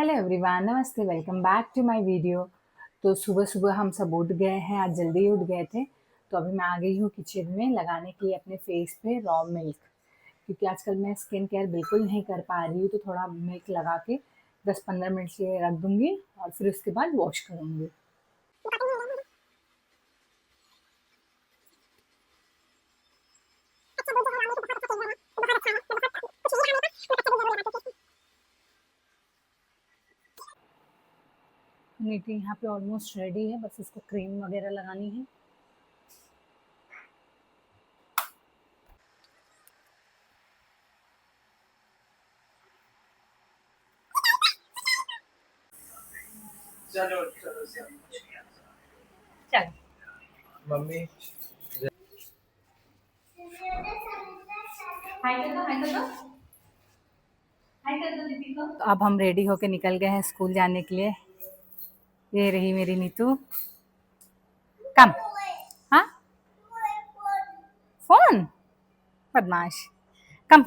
Hello everyone, नमस्ते, welcome back to my video. तो सुबह-सुबह हम सब उठ गए हैं, आज जल्दी ही उठ गए थे। तो अभी मैं आ गई हूँ किचन में लगाने के लिए अपने फेस पे रॉ मिल्क, क्योंकि आजकल मैं स्किन केयर बिल्कुल नहीं कर पा रही हूँ, तो थोड़ा मिल्क लगा के 10-15 मिनट के लिए रख दूँगी और फिर उसके बाद वॉश करूँगी। नीति यहाँ पे ऑलमोस्ट रेडी है, बस इसको क्रीम वगैरह लगानी है। चलो चलो चलो चलो। मम्मी हाय कर दो, हाय कर दो, हाय कर दो दीदी को। तो अब हम रेडी होके निकल गए हैं स्कूल जाने के लिए। ये रही मेरी नीतू। कम। हाँ, फोन, बदमाश। कम।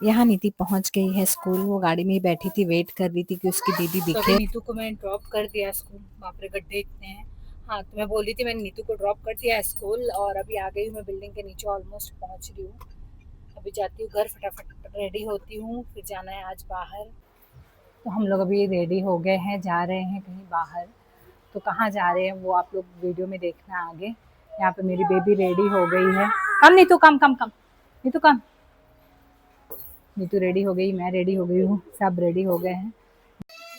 यहाँ नीति पहुंच गई है स्कूल। वो गाड़ी में ही बैठी थी, वेट कर रही थी कि उसकी दीदी तो अभी दिखे। नीतू को मैं ड्रॉप कर दिया स्कूल। बाप रे, गड्ढे इतने हैं। हाँ, तो मैं बोली थी मैंने नीतू को ड्रॉप कर दिया स्कूल और अभी आ गई हूँ मैं बिल्डिंग के नीचे, ऑलमोस्ट पहुँच रही हूँ। अभी जाती हूँ घर, फटाफट रेडी होती हूँ, फिर जाना है आज बाहर। तो हम लोग अभी रेडी हो गए हैं, जा रहे हैं कहीं बाहर। तो कहाँ जा रहे हैं वो आप लोग वीडियो में देखना आगे। यहाँ पे मेरी बेबी रेडी हो गई है। कम नीतू, कम कम कम। नीतू कम। नीतू रेडी हो गई, मैं रेडी हो गई हूँ, सब रेडी हो गए हैं।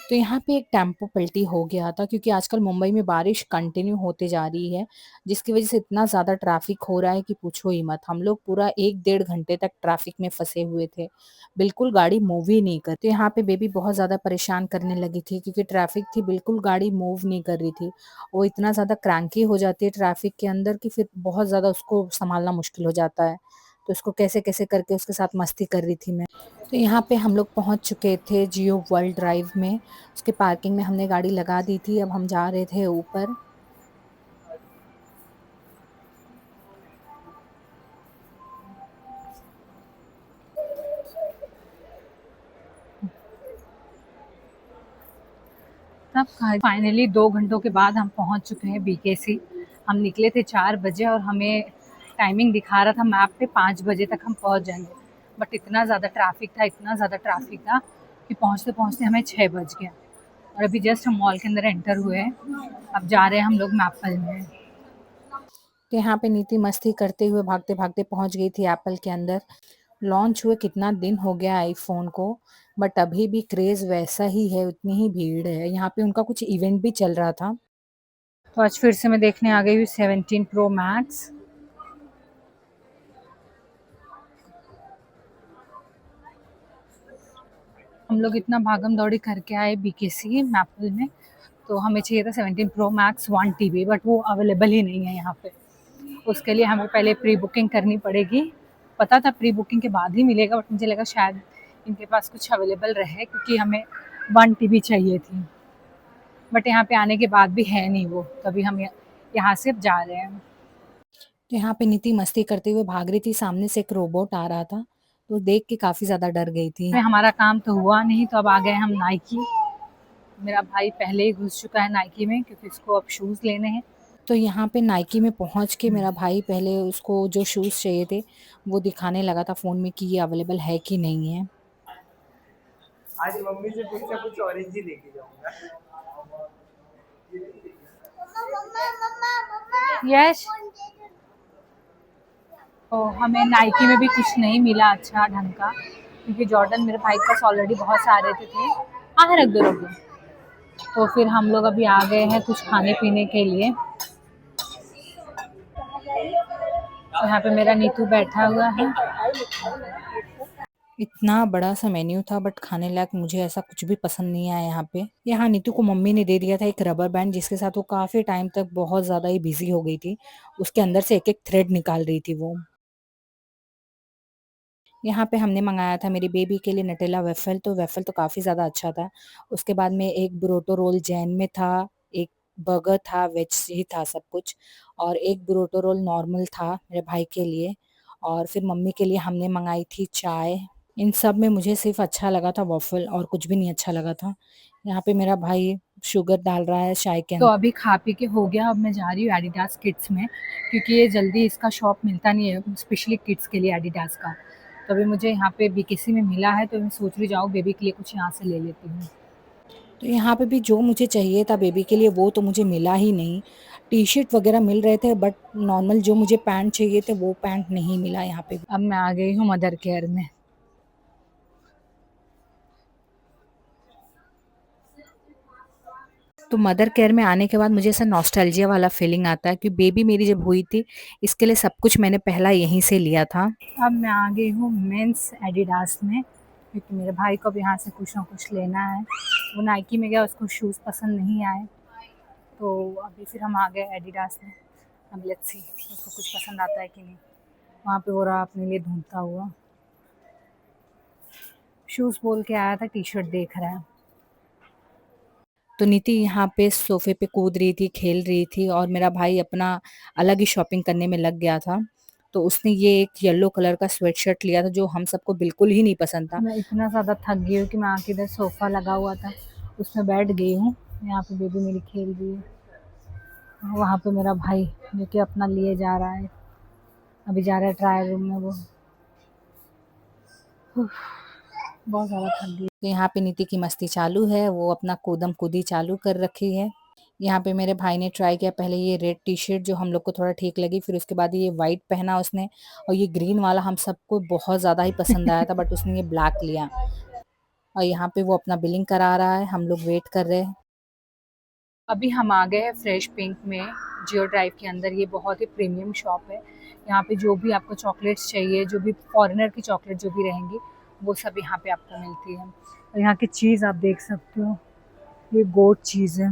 तो यहाँ पे एक टेम्पो पलटी हो गया था, क्योंकि आजकल मुंबई में बारिश कंटिन्यू होते जा रही है, जिसकी वजह से इतना ज़्यादा ट्रैफिक हो रहा है कि पूछो ही मत। हम लोग पूरा 1 डेढ़ घंटे तक ट्रैफिक में फंसे हुए थे, बिल्कुल गाड़ी मूव ही नहीं कर। तो यहाँ पे बेबी बहुत ज़्यादा परेशान करने लगी थी, क्योंकि ट्रैफिक थी, बिल्कुल गाड़ी मूव नहीं कर रही थी। वो इतना ज़्यादा क्रैंकी हो जाती है ट्रैफिक के अंदर कि फिर बहुत ज़्यादा उसको संभालना मुश्किल हो जाता है। तो उसको कैसे कैसे करके उसके साथ मस्ती कर रही थी मैं। तो यहाँ पे हम लोग पहुँच चुके थे जियो वर्ल्ड ड्राइव में। उसके पार्किंग में हमने गाड़ी लगा दी थी, अब हम जा रहे थे ऊपर। तब फाइनली 2 घंटों के बाद हम पहुंच चुके हैं बीकेसी। हम निकले थे 4 बजे और हमें टाइमिंग दिखा रहा था मैप पे 5 बजे तक हम पहुंच जाएंगे। बट इतना ज़्यादा ट्रैफिक था, इतना ज़्यादा ट्रैफिक था कि पहुंचते-पहुंचते हमें 6 बज गया। और अभी जस्ट हम मॉल के अंदर एंटर हुए हैं। अब जा रहे हैं हम लोग मैपल में। तो यहाँ पे नीति मस्ती करते हुए भागते-भागते पहुँच गई थी एप्पल के अंदर। लॉन्च हुए कितना दिन हो गया आईफ़ोन को, बट अभी भी क्रेज़ वैसा ही है, उतनी ही भीड़ है। यहाँ पे उनका कुछ इवेंट भी चल रहा था। तो आज फिर से मैं देखने आ गई हूँ 17 प्रो मैक्स। हम लोग इतना भागम दौड़ी करके आए बीकेसी मैपल में, तो हमें चाहिए था 17 प्रो मैक्स 1 टीबी, बट वो अवेलेबल ही नहीं है यहाँ पे। उसके लिए हमें पहले प्री बुकिंग करनी पड़ेगी। पता था प्री बुकिंग के बाद ही मिलेगा, बट मुझे लगा शायद इनके पास कुछ अवेलेबल रहे, क्योंकि हमें 1 टीबी चाहिए थी। बट यहाँ पे आने के बाद भी है नहीं वो, तभी हम यहाँ से अब जा रहे हैं। तो यहाँ पे नीति मस्ती करते हुए भाग रही थी, सामने से एक रोबोट आ रहा था, तो देख के काफ़ी ज़्यादा डर गई थी। हमारा काम तो हुआ नहीं, तो अब आ गए हम नाइकी। मेरा भाई पहले ही घुस चुका है नाइकी में, क्योंकि उसको अब शूज़ लेने हैं। तो यहाँ पे नाइकी में पहुँच के मेरा भाई पहले उसको जो शूज़ चाहिए थे, वो दिखाने लगा था फ़ोन में कि ये अवेलेबल है कि नहीं है। आज मम्मी से पूछा कुछ ऑरेंज ही लेके जाऊंगा। यस। तो हमें नाइकी में भी कुछ नहीं मिला अच्छा ढंग का, क्योंकि जॉर्डन मेरे भाई के पास ऑलरेडी बहुत सारे थे। हाँ, रख दो रख दो। तो फिर हम लोग अभी आ गए हैं कुछ खाने पीने के लिए। तो यहाँ पे मेरा नीतू बैठा हुआ है। इतना बड़ा सा मेन्यू था, बट खाने लायक मुझे ऐसा कुछ भी पसंद नहीं आया यहाँ पे। यहाँ नीतू को मम्मी ने दे दिया था एक रबर बैंड, जिसके साथ वो काफ़ी टाइम तक बहुत ज़्यादा ही बिज़ी हो गई थी। उसके अंदर से एक-एक थ्रेड निकाल रही थी वो। यहाँ पे हमने मँगाया था मेरी बेबी के लिए नटेला वेफ़ल, तो वेफ़ल तो काफ़ी ज़्यादा अच्छा था। उसके बाद में एक बुरोटो रोल जैन में था, एक बर्गर था, वेज ही था सब कुछ, और एक बुरोटो रोल नॉर्मल था मेरे भाई के लिए, और फिर मम्मी के लिए हमने मँगाई थी चाय। इन सब में मुझे सिर्फ़ अच्छा लगा था वॉफ़ल और कुछ भी नहीं अच्छा लगा था। यहाँ पे मेरा भाई शुगर डाल रहा है चाय के तो अंदर। अभी खा पी के हो गया, अब मैं जा रही हूँ एडिडास किड्स में, क्योंकि ये जल्दी इसका शॉप मिलता नहीं है, स्पेशली किड्स के लिए एडिडास का। तो अभी मुझे यहाँ पे बीकेसी में मिला है, तो मैं सोच रही जाऊँ बेबी के लिए कुछ यहाँ से ले लेती हूँ। तो यहाँ पे भी जो मुझे चाहिए था बेबी के लिए वो तो मुझे मिला ही नहीं। टी-शर्ट वग़ैरह मिल रहे थे बट नॉर्मल जो मुझे पैंट चाहिए थे वो पैंट नहीं मिला यहाँ पे भी। अब मैं आ गई हूँ मदर केयर में। तो मदर केयर में आने के बाद मुझे ऐसा नॉस्टैल्जिया वाला फीलिंग आता है कि बेबी मेरी जब हुई थी, इसके लिए सब कुछ मैंने पहला यहीं से लिया था। अब मैं आ गई हूँ मेंस एडिडास में, क्योंकि मेरे भाई को अब यहाँ से कुछ ना कुछ लेना है। वो नाइकी में गया, उसको शूज़ पसंद नहीं आए, तो अभी फिर हम आ गए एडिडास में। अब लेट्स सी उसको कुछ पसंद आता है कि नहीं। वहाँ पे वो रहा अपने लिए ढूंढता हुआ। शूज़ बोल के आया था, टी शर्ट देख रहा है। तो नीति यहाँ पे सोफ़े पे कूद रही थी, खेल रही थी और मेरा भाई अपना अलग ही शॉपिंग करने में लग गया था। तो उसने ये एक येलो कलर का स्वेटशर्ट लिया था जो हम सबको बिल्कुल ही नहीं पसंद था। मैं इतना ज़्यादा थक गई हूँ कि मैं आके इधर सोफ़ा लगा हुआ था उसमें बैठ गई हूँ। यहाँ पे बेबी मेरी खेल रही है, वहाँ पे मेरा भाई जो कि अपना लिए जा रहा है। अभी जा रहा है ट्रायल रूम में वो। उफ, बहुत ज़्यादा थक गई। तो यहाँ पे नीति की मस्ती चालू है, वो अपना कूदम-कूदी चालू कर रखी है। यहाँ पे मेरे भाई ने ट्राई किया पहले ये रेड टी-शर्ट जो हम लोग को थोड़ा ठीक लगी, फिर उसके बाद ये व्हाइट पहना उसने और ये ग्रीन वाला हम सबको बहुत ज़्यादा ही पसंद आया था बट उसने ये ब्लैक लिया। और यहाँ पे वो अपना बिलिंग करा रहा है, हम लोग वेट कर रहे हैं। अभी हम आ गए हैं फ्रेश पिंक में, जियो ड्राइव के अंदर। ये बहुत ही प्रीमियम शॉप है। यहाँ पे जो भी आपको चॉकलेट्स चाहिए, जो भी फॉरेनर की चॉकलेट जो भी रहेंगी, वो सब यहाँ पे आपको मिलती है। और यहाँ की चीज़ आप देख सकते हो, ये गोट चीज़ है।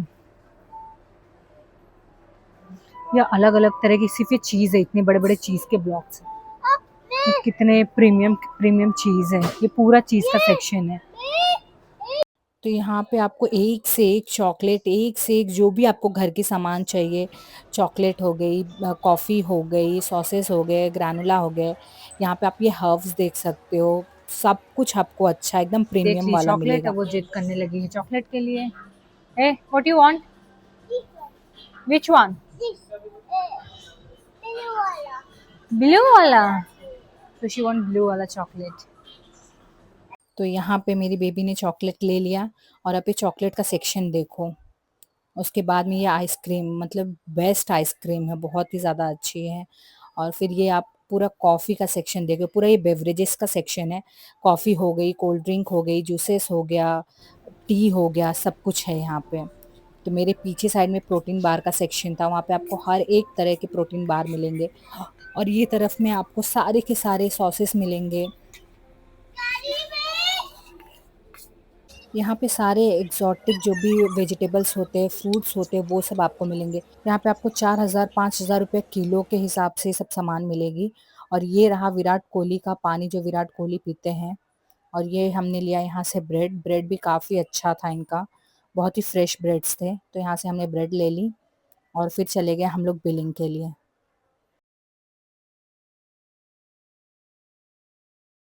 ये अलग अलग तरह की सिर्फ ये चीज़ है, इतने बड़े बड़े चीज़ के ब्लॉक्स हैं। ये कितने प्रीमियम प्रीमियम चीज़ है, ये पूरा चीज़ का सेक्शन है। तो यहाँ पे आपको एक से एक चॉकलेट, एक से एक जो भी आपको घर के सामान चाहिए, चॉकलेट हो गई, कॉफ़ी हो गई, सॉसेस हो गए, ग्रैनुला हो गए, यहाँ पे आप ये हर्ब्स देख सकते हो, सब कुछ आपको अच्छा एकदम देख प्रीमियम ली वाला चॉकलेट है, मिलेगा। वो जिद करने लगी है चॉकलेट के लिए। A what you want? Which one? Blue वाला। तो शी वांट ब्लू वाला चॉकलेट। तो यहाँ पे मेरी बेबी ने चॉकलेट ले लिया और अब ये चॉकलेट का सेक्शन देखो। उसके बाद में ये आइसक्रीम मतलब बेस्ट आइसक्रीम है, बहुत ही ज़्यादा अच्छी है। और फिर ये आप पूरा कॉफ़ी का सेक्शन देखो, पूरा ये बेवरेजेस का सेक्शन है। कॉफ़ी हो गई, कोल्ड ड्रिंक हो गई, जूसेस हो गया, टी हो गया, सब कुछ है यहाँ पे। तो मेरे पीछे साइड में प्रोटीन बार का सेक्शन था, वहाँ पे आपको हर एक तरह के प्रोटीन बार मिलेंगे। और ये तरफ में आपको सारे के सारे सॉसेस मिलेंगे। यहाँ पे सारे एक्सोटिक जो भी वेजिटेबल्स होते हैं, फ्रूट्स होते हैं, वो सब आपको मिलेंगे। यहाँ पे आपको 4000 5000 रुपए किलो के हिसाब से सब सामान मिलेगी। और ये रहा विराट कोहली का पानी जो विराट कोहली पीते हैं। और ये हमने लिया यहाँ से ब्रेड, ब्रेड भी काफ़ी अच्छा था इनका, बहुत ही फ्रेश ब्रेड्स थे। तो यहाँ से हमने ब्रेड ले ली और फिर चले गए हम लोग बिलिंग के लिए।